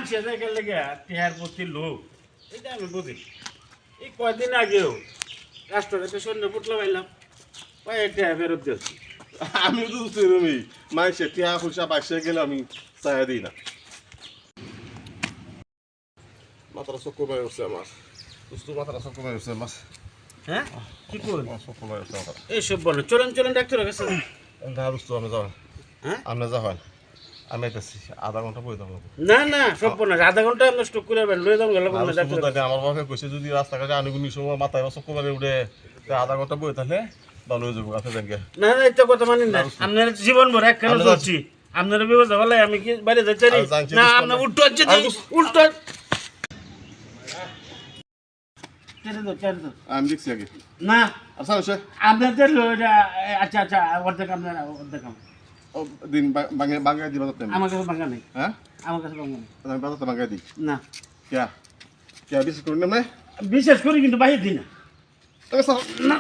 মানুষের জায়গায় লেগে টিহার প্রতি লোক এটা আমি বুঝি এই কয়দিন আগেও রাষ্ট্রপতি সৈন্য পুটলা পাইলাম টিহা ফেরত দিয়েছি আমি তো তুমি মানুষের টিয়া পয়সা বাইসে গেলে আমি চাই দিই না মাথাটা চক্কর মারি উঠছে আমার দুস্তু মাথাটা চক্কর মারি উঠছে আমার হ্যাঁ কি করুন চক্কর মারি উঠছে আমার এইসব বলো চলেন চলেন ডাক্তারের কাছে দুস্তু আমি যাবেন হ্যাঁ আপনি যাবেন আমি এসেছি আধা ঘন্টা বই দেবো না না সব না আধা ঘন্টা আমরা স্টক করে লয়ে যাবো গেল আমার বাপে কইছে যদি রাস্তাঘাটে আনুগুনি সময় মাথায় চক্কর মারি উঠে আধা ঘন্টা বই তাহলে ভালো হয়ে যাবো আপনি জানকে না না এটা কথা মানি না আপনার জীবন ভর এক খেলা চলছি আপনার ব্যবস্থা বলে আমি কি বাইরে যাচ্ছি না আপনার উল্টো হচ্ছে উল্টো আমি দেখছি আগে না আচ্ছা আচ্ছা আপনাদের আচ্ছা আচ্ছা অর্ধেক আপনার অর্ধেক দিন বাঙ্গাই দিবা তো আমার কাছে বাঙ্গা নেই হ্যাঁ আমার কাছে বাঙ্গা নেই আমি বাজাতে বাঙ্গাই দিই না কে বিশেষ করি না বিশেষ করি কিন্তু বাইরে দিই না তবে স্যার না